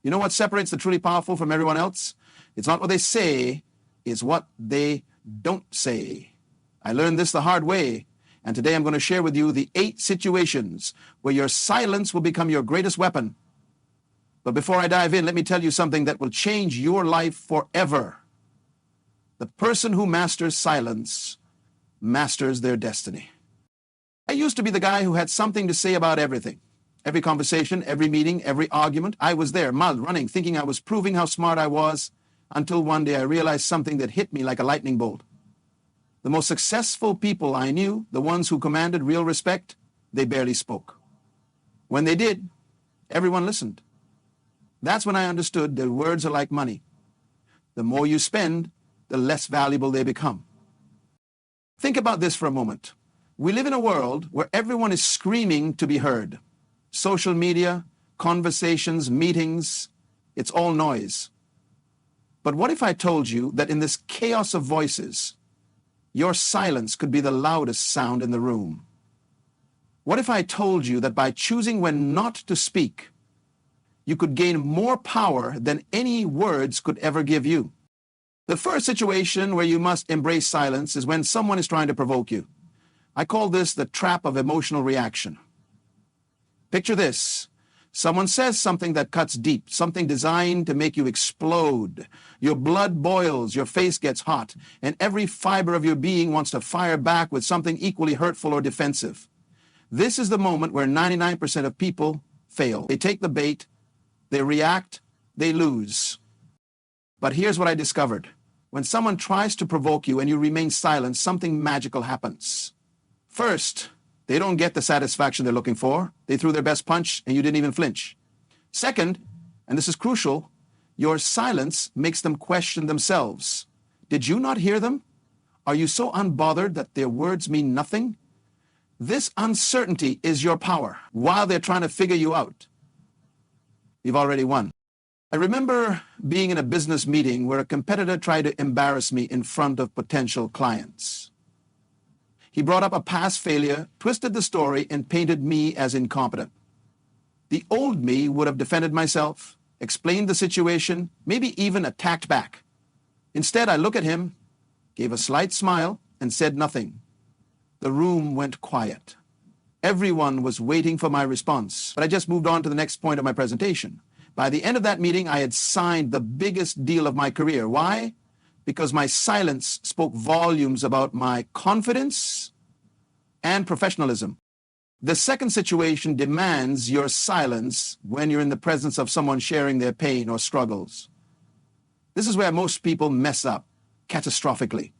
You know what separates the truly powerful from everyone else? It's not what they say, it's what they don't say. I learned this the hard way, and today I'm going to share with you the 8 situations where your silence will become your greatest weapon. But before I dive in, let me tell you something that will change your life forever. The person who masters silence masters their destiny. I used to be the guy who had something to say about everything. Every conversation, every meeting, every argument, I was there, Myles, running, thinking I was proving how smart I was, until one day I realized something that hit me like a lightning bolt. The most successful people I knew, the ones who commanded real respect, they barely spoke. When they did, everyone listened. That's when I understood that words are like money. The more you spend, the less valuable they become. Think about this for a moment. We live in a world where everyone is screaming to be heard. Social media, conversations, meetings, it's all noise. But what if I told you that in this chaos of voices, your silence could be the loudest sound in the room? What if I told you that by choosing when not to speak, you could gain more power than any words could ever give you? The first situation where you must embrace silence is when someone is trying to provoke you. I call this the trap of emotional reaction. Picture this. Someone says something that cuts deep, something designed to make you explode. Your blood boils, your face gets hot, and every fiber of your being wants to fire back with something equally hurtful or defensive. This is the moment where 99% of people fail. They take the bait, they react, they lose. But here's what I discovered. When someone tries to provoke you and you remain silent, something magical happens. First, they don't get the satisfaction they're looking for. They threw their best punch and you didn't even flinch. Second, and this is crucial, your silence makes them question themselves. Did you not hear them? Are you so unbothered that their words mean nothing? This uncertainty is your power while they're trying to figure you out. You've already won. I remember being in a business meeting where a competitor tried to embarrass me in front of potential clients. He brought up a past failure, twisted the story, and painted me as incompetent. The old me would have defended myself, explained the situation, maybe even attacked back. Instead, I looked at him, gave a slight smile, and said nothing. The room went quiet. Everyone was waiting for my response, but I just moved on to the next point of my presentation. By the end of that meeting, I had signed the biggest deal of my career. Why? Because my silence spoke volumes about my confidence and professionalism. The second situation demands your silence when you're in the presence of someone sharing their pain or struggles. This is where most people mess up catastrophically.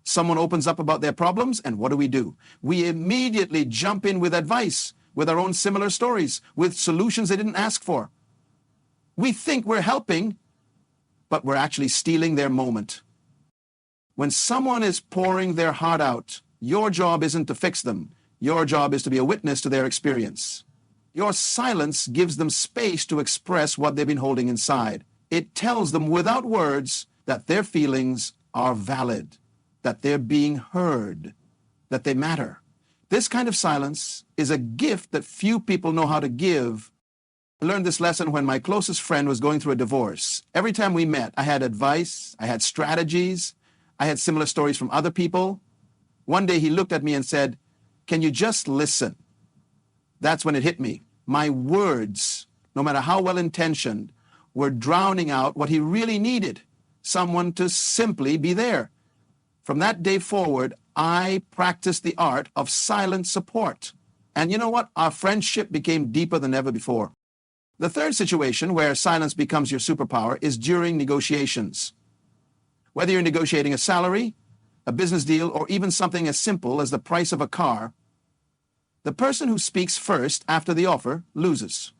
Someone opens up about their problems, and what do? We immediately jump in with advice, with our own similar stories, with solutions they didn't ask for. We think we're helping, but we're actually stealing their moment. When someone is pouring their heart out, your job isn't to fix them. Your job is to be a witness to their experience. Your silence gives them space to express what they've been holding inside. It tells them without words that their feelings are valid, that they're being heard, that they matter. This kind of silence is a gift that few people know how to give. I learned this lesson when my closest friend was going through a divorce. Every time we met, I had advice, I had strategies, I had similar stories from other people. One day he looked at me and said, "Can you just listen?" That's when it hit me. My words, no matter how well-intentioned, were drowning out what he really needed, someone to simply be there. From that day forward, I practiced the art of silent support. And you know what? Our friendship became deeper than ever before. The third situation where silence becomes your superpower is during negotiations. Whether you're negotiating a salary, a business deal, or even something as simple as the price of a car, the person who speaks first after the offer loses.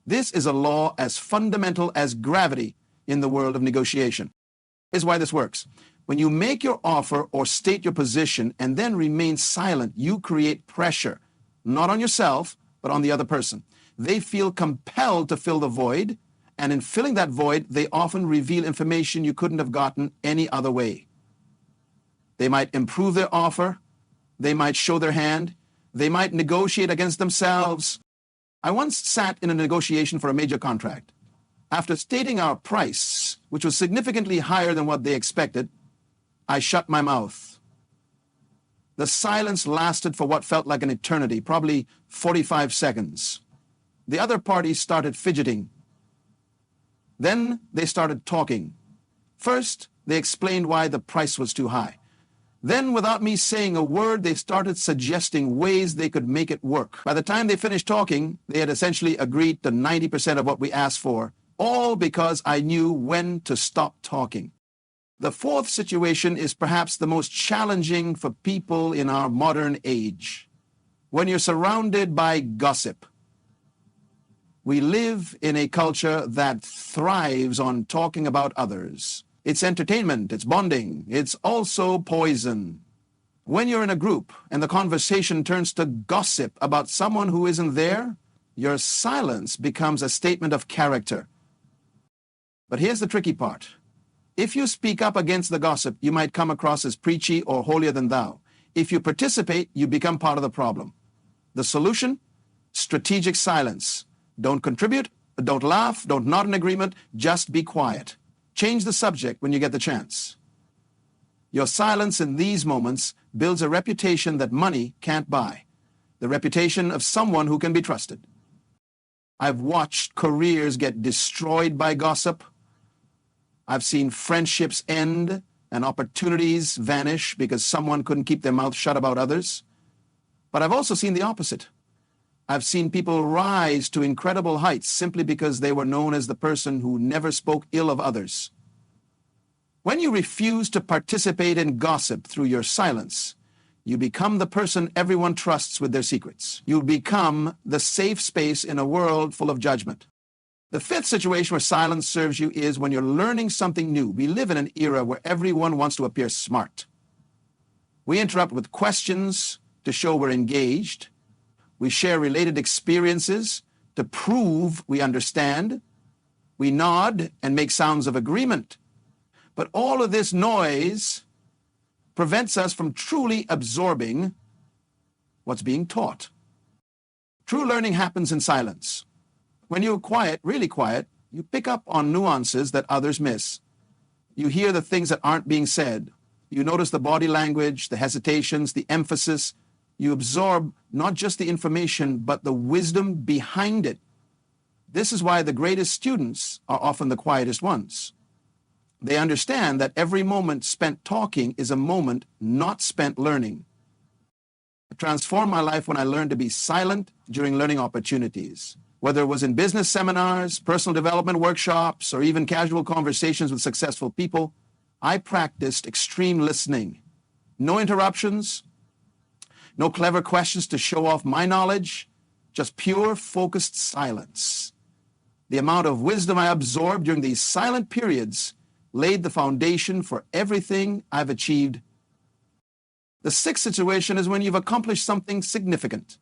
This is a law as fundamental as gravity in the world of negotiation. Here's why this works. When you make your offer or state your position and then remain silent, you create pressure, not on yourself, but on the other person. They feel compelled to fill the void, and in filling that void, they often reveal information you couldn't have gotten any other way. They might improve their offer, they might show their hand, they might negotiate against themselves. I once sat in a negotiation for a major contract. After stating our price, which was significantly higher than what they expected, I shut my mouth. The silence lasted for what felt like an eternity, probably 45 seconds. The other party started fidgeting. Then they started talking. First, they explained why the price was too high. Then, without me saying a word, they started suggesting ways they could make it work. By the time they finished talking, they had essentially agreed to 90% of what we asked for, all because I knew when to stop talking. The fourth situation is perhaps the most challenging for people in our modern age. When you're surrounded by gossip. We live in a culture that thrives on talking about others. It's entertainment, it's bonding, it's also poison. When you're in a group and the conversation turns to gossip about someone who isn't there, your silence becomes a statement of character. But here's the tricky part. If you speak up against the gossip, you might come across as preachy or holier than thou. If you participate, you become part of the problem. The solution? Strategic silence. Don't contribute, don't laugh, don't nod in agreement, just be quiet. Change the subject when you get the chance. Your silence in these moments builds a reputation that money can't buy, the reputation of someone who can be trusted. I've watched careers get destroyed by gossip. I've seen friendships end and opportunities vanish because someone couldn't keep their mouth shut about others. But I've also seen the opposite. I've seen people rise to incredible heights simply because they were known as the person who never spoke ill of others. When you refuse to participate in gossip through your silence, you become the person everyone trusts with their secrets. You become the safe space in a world full of judgment. The fifth situation where silence serves you is when you're learning something new. We live in an era where everyone wants to appear smart. We interrupt with questions to show we're engaged. We share related experiences to prove we understand. We nod and make sounds of agreement. But all of this noise prevents us from truly absorbing what's being taught. True learning happens in silence. When you're quiet, really quiet, you pick up on nuances that others miss. You hear the things that aren't being said. You notice the body language, the hesitations, the emphasis. You absorb not just the information, but the wisdom behind it. This is why the greatest students are often the quietest ones. They understand that every moment spent talking is a moment not spent learning. It transformed my life when I learned to be silent during learning opportunities. Whether it was in business seminars, personal development workshops, or even casual conversations with successful people, I practiced extreme listening. No interruptions, no clever questions to show off my knowledge, just pure, focused silence. The amount of wisdom I absorbed during these silent periods laid the foundation for everything I've achieved. The sixth situation is when you've accomplished something significant.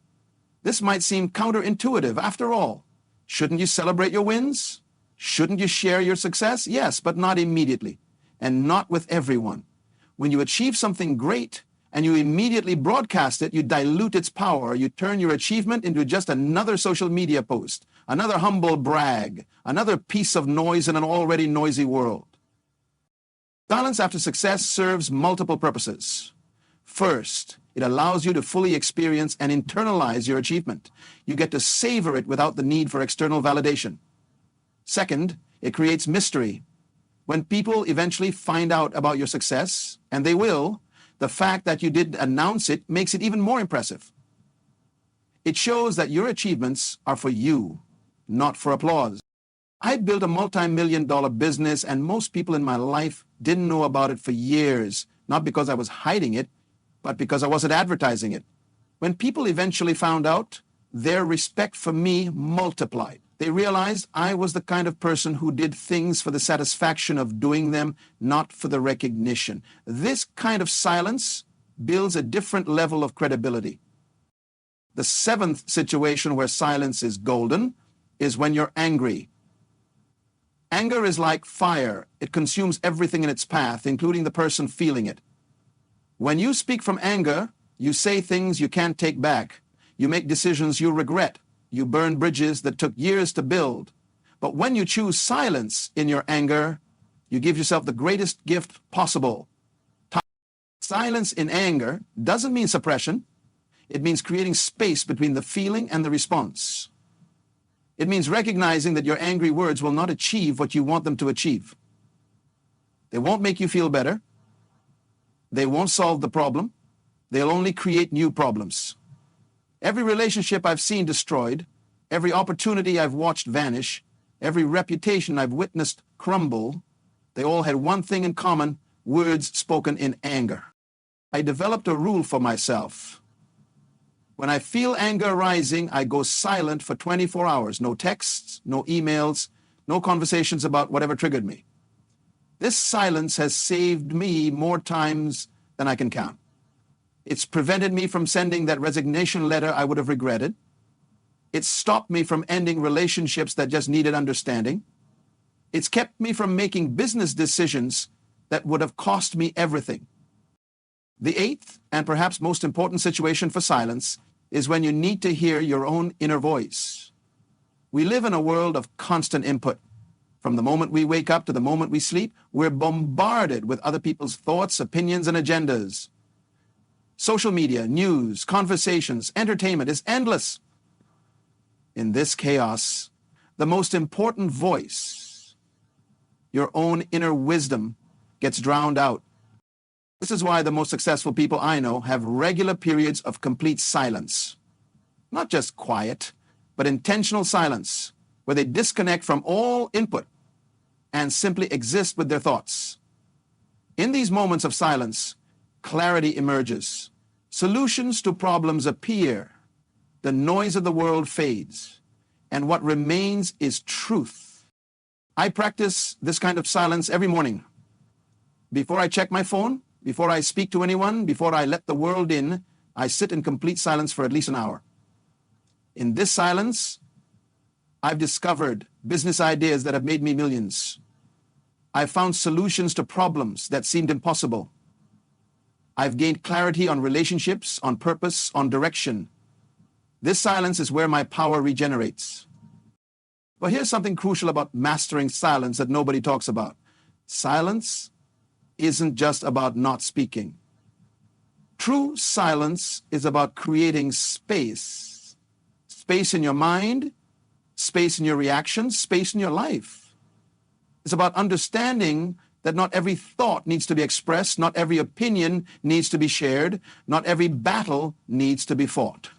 This might seem counterintuitive. After all, shouldn't you celebrate your wins? Shouldn't you share your success? Yes, but not immediately, and not with everyone. When you achieve something great, and you immediately broadcast it, you dilute its power. You turn your achievement into just another social media post, another humble brag, another piece of noise in an already noisy world. Silence after success serves multiple purposes. First, it allows you to fully experience and internalize your achievement. You get to savor it without the need for external validation. Second, it creates mystery. When people eventually find out about your success, and they will, the fact that you didn't announce it makes it even more impressive. It shows that your achievements are for you, not for applause. I built a multi-million-dollar business, and most people in my life didn't know about it for years, not because I was hiding it, but because I wasn't advertising it. When people eventually found out, their respect for me multiplied. They realized I was the kind of person who did things for the satisfaction of doing them, not for the recognition. This kind of silence builds a different level of credibility. The seventh situation where silence is golden is when you're angry. Anger is like fire. It consumes everything in its path, including the person feeling it. When you speak from anger, you say things you can't take back. You make decisions you regret. You burn bridges that took years to build. But when you choose silence in your anger, you give yourself the greatest gift possible. Silence in anger doesn't mean suppression. It means creating space between the feeling and the response. It means recognizing that your angry words will not achieve what you want them to achieve. They won't make you feel better. They won't solve the problem. They'll only create new problems. Every relationship I've seen destroyed, every opportunity I've watched vanish, every reputation I've witnessed crumble, they all had one thing in common: words spoken in anger. I developed a rule for myself. When I feel anger rising, I go silent for 24 hours. No texts, no emails, no conversations about whatever triggered me. This silence has saved me more times than I can count. It's prevented me from sending that resignation letter I would have regretted. It's stopped me from ending relationships that just needed understanding. It's kept me from making business decisions that would have cost me everything. The eighth and perhaps most important situation for silence is when you need to hear your own inner voice. We live in a world of constant input. From the moment we wake up to the moment we sleep, we're bombarded with other people's thoughts, opinions, and agendas. Social media, news, conversations, entertainment is endless. In this chaos, the most important voice, your own inner wisdom, gets drowned out. This is why the most successful people I know have regular periods of complete silence. Not just quiet, but intentional silence, where they disconnect from all input and simply exist with their thoughts. In these moments of silence, clarity emerges. Solutions to problems appear. The noise of the world fades. And what remains is truth. I practice this kind of silence every morning. Before I check my phone, before I speak to anyone, before I let the world in, I sit in complete silence for at least an hour. In this silence, I've discovered business ideas that have made me millions. I've found solutions to problems that seemed impossible. I've gained clarity on relationships, on purpose, on direction. This silence is where my power regenerates. But here's something crucial about mastering silence that nobody talks about. Silence isn't just about not speaking. True silence is about creating space. Space in your mind, space in your reactions, space in your life. It's about understanding that not every thought needs to be expressed, not every opinion needs to be shared, not every battle needs to be fought.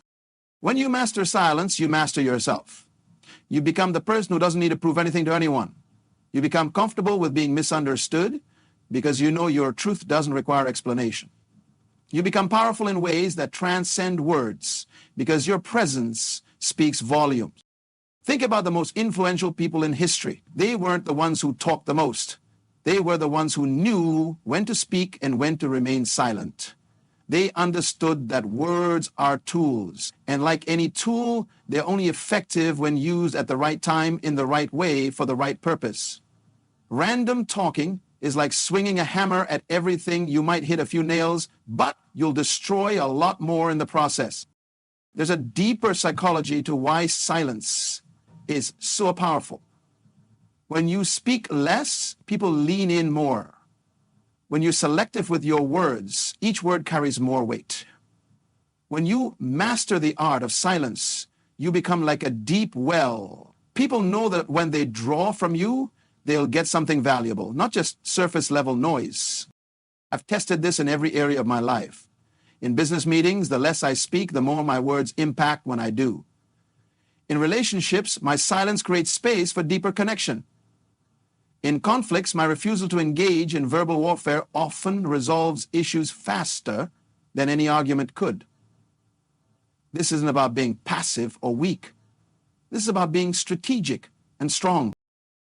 When you master silence, you master yourself. You become the person who doesn't need to prove anything to anyone. You become comfortable with being misunderstood because you know your truth doesn't require explanation. You become powerful in ways that transcend words because your presence speaks volumes. Think about the most influential people in history. They weren't the ones who talked the most. They were the ones who knew when to speak and when to remain silent. They understood that words are tools, and like any tool, they're only effective when used at the right time, in the right way, for the right purpose. Random talking is like swinging a hammer at everything. You might hit a few nails, but you'll destroy a lot more in the process. There's a deeper psychology to why silence is so powerful. When you speak less, people lean in more. When you're selective with your words, each word carries more weight. When you master the art of silence, you become like a deep well. People know that when they draw from you, they'll get something valuable, not just surface-level noise. I've tested this in every area of my life. In business meetings, the less I speak, the more my words impact when I do. In relationships, my silence creates space for deeper connection. In conflicts, my refusal to engage in verbal warfare often resolves issues faster than any argument could. This isn't about being passive or weak. This is about being strategic and strong.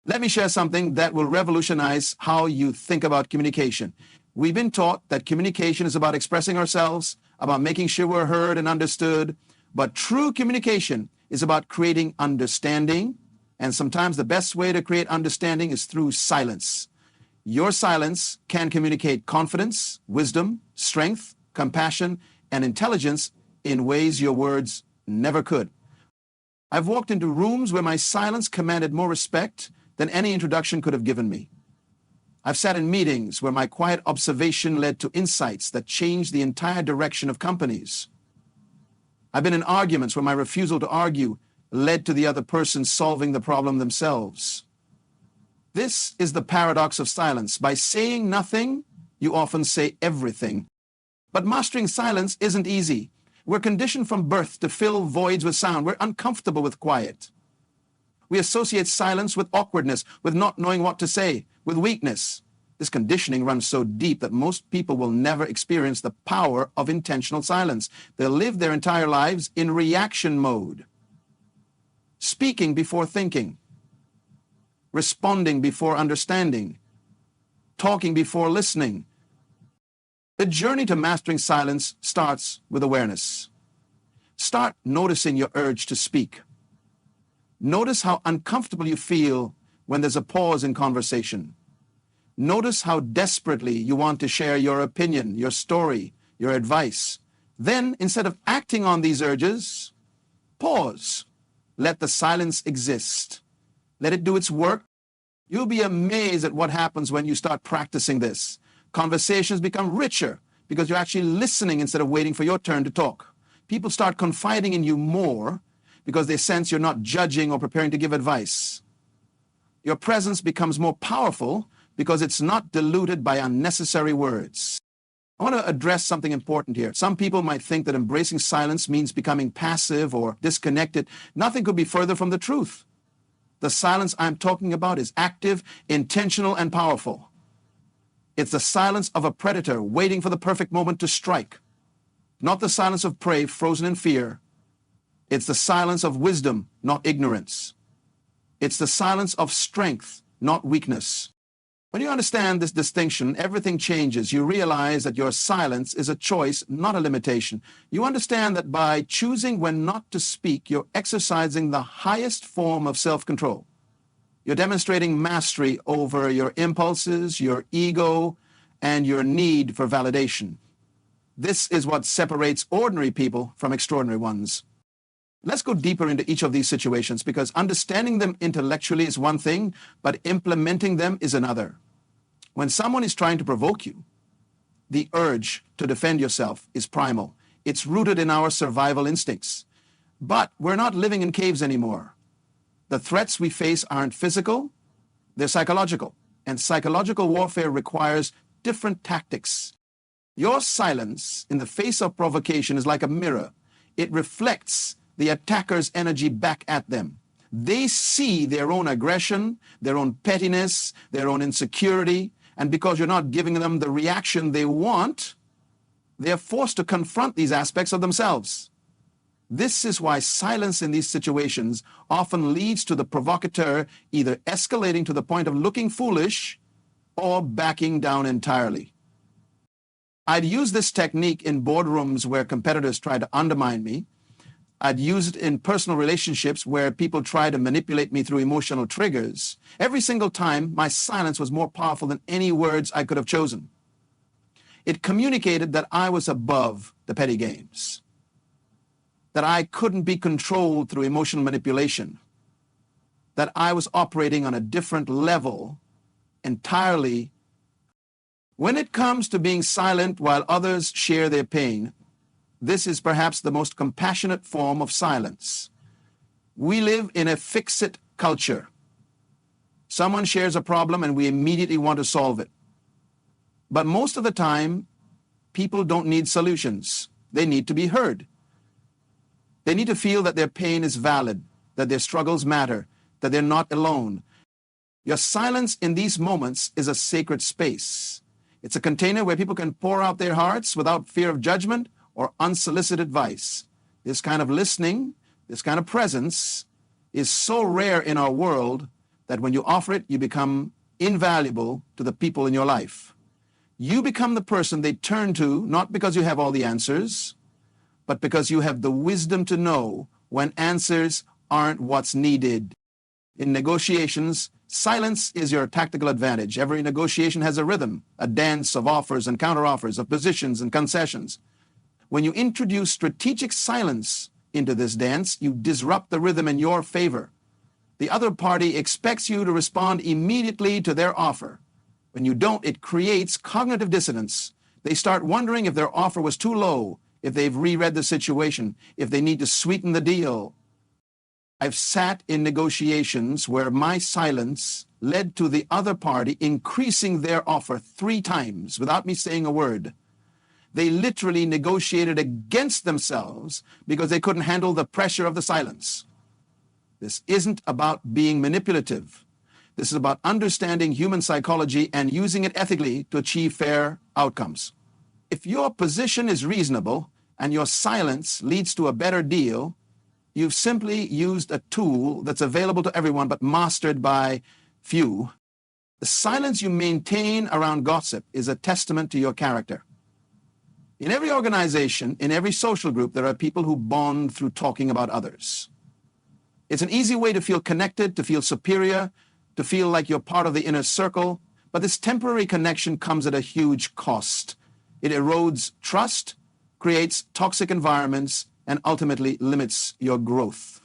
Let me share something that will revolutionize how you think about communication. We've been taught that communication is about expressing ourselves, about making sure we're heard and understood, but true communication is about creating understanding, and sometimes the best way to create understanding is through silence. Your silence can communicate confidence, wisdom, strength, compassion, and intelligence in ways your words never could. I've walked into rooms where my silence commanded more respect than any introduction could have given me. I've sat in meetings where my quiet observation led to insights that changed the entire direction of companies. I've been in arguments where my refusal to argue led to the other person solving the problem themselves. This is the paradox of silence. By saying nothing, you often say everything. But mastering silence isn't easy. We're conditioned from birth to fill voids with sound. We're uncomfortable with quiet. We associate silence with awkwardness, with not knowing what to say, with weakness. This conditioning runs so deep that most people will never experience the power of intentional silence. They'll live their entire lives in reaction mode. Speaking before thinking. Responding before understanding. Talking before listening. The journey to mastering silence starts with awareness. Start noticing your urge to speak. Notice how uncomfortable you feel when there's a pause in conversation. Notice how desperately you want to share your opinion, your story, your advice. Then, instead of acting on these urges, pause. Let the silence exist. Let it do its work. You'll be amazed at what happens when you start practicing this. Conversations become richer because you're actually listening instead of waiting for your turn to talk. People start confiding in you more because they sense you're not judging or preparing to give advice. Your presence becomes more powerful because it's not diluted by unnecessary words. I want to address something important here. Some people might think that embracing silence means becoming passive or disconnected. Nothing could be further from the truth. The silence I'm talking about is active, intentional, and powerful. It's the silence of a predator waiting for the perfect moment to strike. Not the silence of prey frozen in fear. It's the silence of wisdom, not ignorance. It's the silence of strength, not weakness. When you understand this distinction, everything changes. You realize that your silence is a choice, not a limitation. You understand that by choosing when not to speak, you're exercising the highest form of self-control. You're demonstrating mastery over your impulses, your ego, and your need for validation. This is what separates ordinary people from extraordinary ones. Let's go deeper into each of these situations because understanding them intellectually is one thing, but implementing them is another. When someone is trying to provoke you, the urge to defend yourself is primal. It's rooted in our survival instincts. But we're not living in caves anymore. The threats we face aren't physical, they're psychological. And psychological warfare requires different tactics. Your silence in the face of provocation is like a mirror. It reflects the attacker's energy back at them. They see their own aggression, their own pettiness, their own insecurity, and because you're not giving them the reaction they want, they're forced to confront these aspects of themselves. This is why silence in these situations often leads to the provocateur either escalating to the point of looking foolish or backing down entirely. I'd use this technique in boardrooms where competitors try to undermine me. I'd use it in personal relationships where people try to manipulate me through emotional triggers. Every single time, my silence was more powerful than any words I could have chosen. It communicated that I was above the petty games, that I couldn't be controlled through emotional manipulation, that I was operating on a different level entirely. When it comes to being silent while others share their pain, this is perhaps the most compassionate form of silence. We live in a fix-it culture. Someone shares a problem and we immediately want to solve it. But most of the time, people don't need solutions. They need to be heard. They need to feel that their pain is valid, that their struggles matter, that they're not alone. Your silence in these moments is a sacred space. It's a container where people can pour out their hearts without fear of judgment or unsolicited advice. This kind of listening, this kind of presence is so rare in our world that when you offer it, you become invaluable to the people in your life. You become the person they turn to, not because you have all the answers, but because you have the wisdom to know when answers aren't what's needed. In negotiations, silence is your tactical advantage. Every negotiation has a rhythm, a dance of offers and counteroffers, of positions and concessions. When you introduce strategic silence into this dance, you disrupt the rhythm in your favor. The other party expects you to respond immediately to their offer. When you don't, it creates cognitive dissonance. They start wondering if their offer was too low, if they've reread the situation, if they need to sweeten the deal. I've sat in negotiations where my silence led to the other party increasing their offer 3 times without me saying a word. They literally negotiated against themselves because they couldn't handle the pressure of the silence. This isn't about being manipulative. This is about understanding human psychology and using it ethically to achieve fair outcomes. If your position is reasonable and your silence leads to a better deal, you've simply used a tool that's available to everyone but mastered by few. The silence you maintain around gossip is a testament to your character. In every organization, in every social group, there are people who bond through talking about others. It's an easy way to feel connected, to feel superior, to feel like you're part of the inner circle, but this temporary connection comes at a huge cost. It erodes trust, creates toxic environments, and ultimately limits your growth.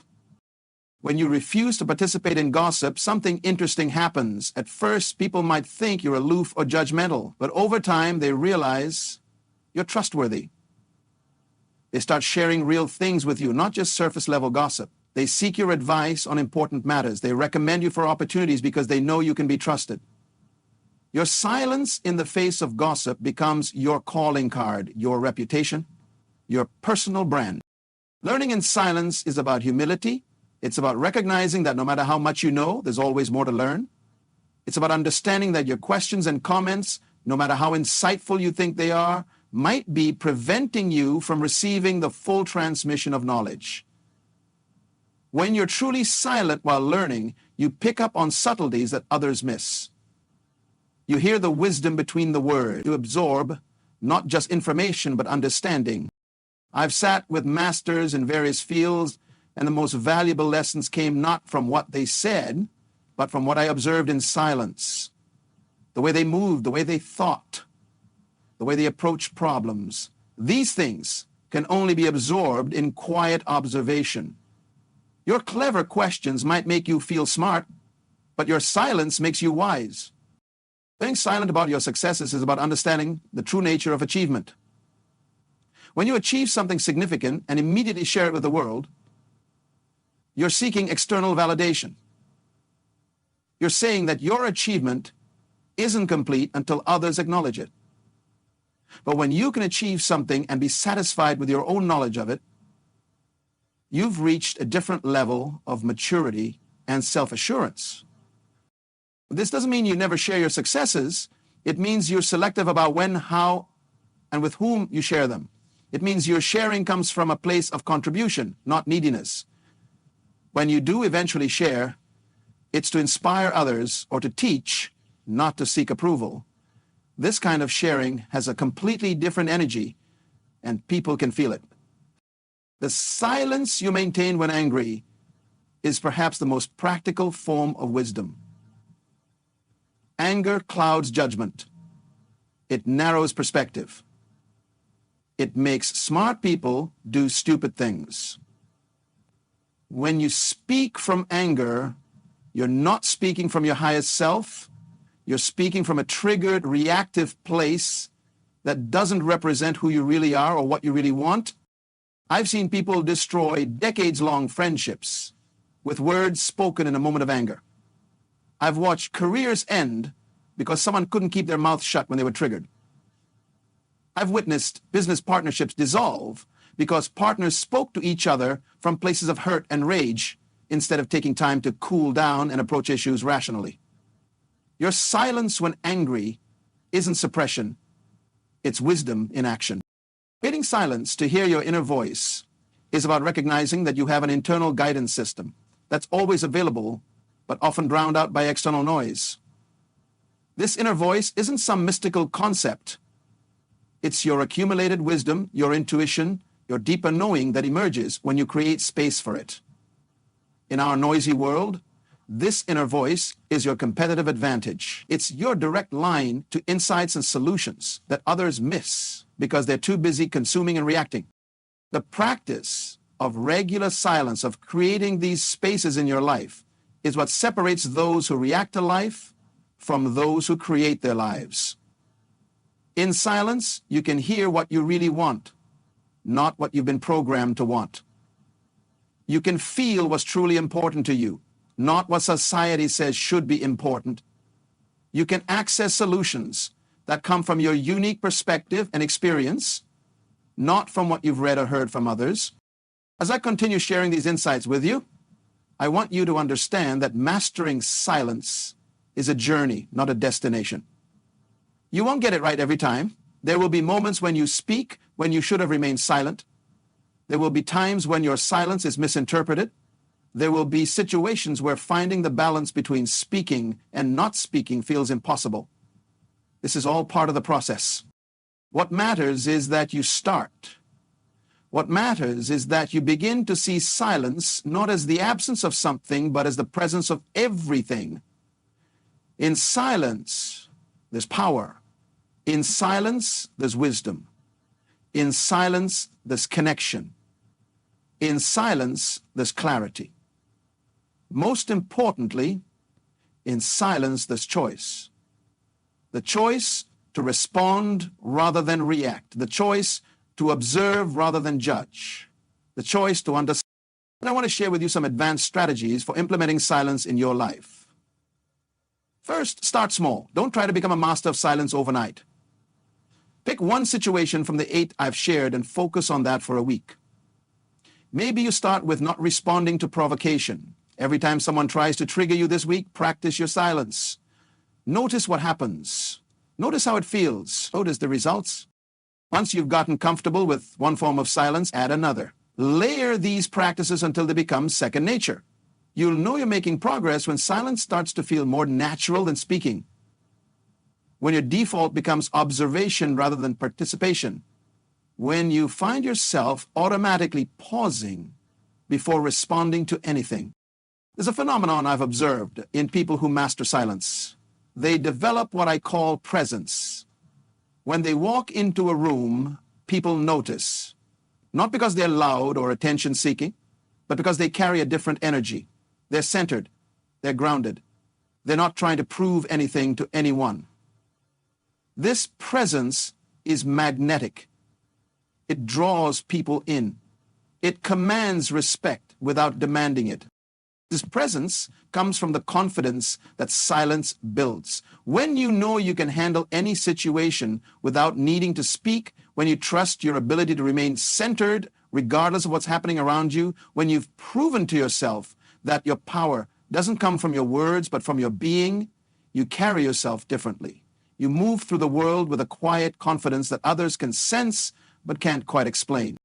When you refuse to participate in gossip, something interesting happens. At first, people might think you're aloof or judgmental, but over time, they realize you're trustworthy. They start sharing real things with you, not just surface-level gossip. They seek your advice on important matters. They recommend you for opportunities because they know you can be trusted. Your silence in the face of gossip becomes your calling card, your reputation, your personal brand. Learning in silence is about humility. It's about recognizing that no matter how much you know, there's always more to learn. It's about understanding that your questions and comments, no matter how insightful you think they are, might be preventing you from receiving the full transmission of knowledge. When you're truly silent while learning, you pick up on subtleties that others miss. You hear the wisdom between the words. You absorb not just information, but understanding. I've sat with masters in various fields, and the most valuable lessons came not from what they said, but from what I observed in silence. The way they moved, the way they thought, the way they approached problems. These things can only be absorbed in quiet observation. Your clever questions might make you feel smart, but your silence makes you wise. Being silent about your successes is about understanding the true nature of achievement. When you achieve something significant and immediately share it with the world, you're seeking external validation. You're saying that your achievement isn't complete until others acknowledge it. But when you can achieve something and be satisfied with your own knowledge of it, you've reached a different level of maturity and self-assurance. This doesn't mean you never share your successes. It means you're selective about when, how, and with whom you share them. It means your sharing comes from a place of contribution, not neediness. When you do eventually share, it's to inspire others or to teach, not to seek approval. This kind of sharing has a completely different energy, and people can feel it. The silence you maintain when angry is perhaps the most practical form of wisdom. Anger clouds judgment. It narrows perspective. It makes smart people do stupid things. When you speak from anger, you're not speaking from your highest self. You're speaking from a triggered, reactive place that doesn't represent who you really are or what you really want. I've seen people destroy decades-long friendships with words spoken in a moment of anger. I've watched careers end because someone couldn't keep their mouth shut when they were triggered. I've witnessed business partnerships dissolve because partners spoke to each other from places of hurt and rage instead of taking time to cool down and approach issues rationally. Your silence when angry isn't suppression, it's wisdom in action. Creating silence to hear your inner voice is about recognizing that you have an internal guidance system that's always available, but often drowned out by external noise. This inner voice isn't some mystical concept. It's your accumulated wisdom, your intuition, your deeper knowing that emerges when you create space for it. In our noisy world, this inner voice is your competitive advantage. It's your direct line to insights and solutions that others miss because they're too busy consuming and reacting. The practice of regular silence, of creating these spaces in your life, is what separates those who react to life from those who create their lives. In silence, you can hear what you really want, not what you've been programmed to want. You can feel what's truly important to you, not what society says should be important. You can access solutions that come from your unique perspective and experience, not from what you've read or heard from others. As I continue sharing these insights with you, I want you to understand that mastering silence is a journey, not a destination. You won't get it right every time. There will be moments when you speak when you should have remained silent. There will be times when your silence is misinterpreted. There will be situations where finding the balance between speaking and not speaking feels impossible. This is all part of the process. What matters is that you start. What matters is that you begin to see silence not as the absence of something, but as the presence of everything. In silence, there's power. In silence, there's wisdom. In silence, there's connection. In silence, there's clarity. Most importantly, in silence, there's choice. The choice to respond rather than react. The choice to observe rather than judge. The choice to understand. And I want to share with you some advanced strategies for implementing silence in your life. First, start small. Don't try to become a master of silence overnight. Pick one situation from the 8 I've shared and focus on that for a week. Maybe you start with not responding to provocation. Every time someone tries to trigger you this week, practice your silence. Notice what happens. Notice how it feels. Notice the results. Once you've gotten comfortable with one form of silence, add another. Layer these practices until they become second nature. You'll know you're making progress when silence starts to feel more natural than speaking. When your default becomes observation rather than participation. When you find yourself automatically pausing before responding to anything. There's a phenomenon I've observed in people who master silence. They develop what I call presence. When they walk into a room, people notice. Not because they're loud or attention-seeking, but because they carry a different energy. They're centered. They're grounded. They're not trying to prove anything to anyone. This presence is magnetic. It draws people in. It commands respect without demanding it. This presence comes from the confidence that silence builds. When you know you can handle any situation without needing to speak, when you trust your ability to remain centered regardless of what's happening around you, when you've proven to yourself that your power doesn't come from your words but from your being, you carry yourself differently. You move through the world with a quiet confidence that others can sense but can't quite explain.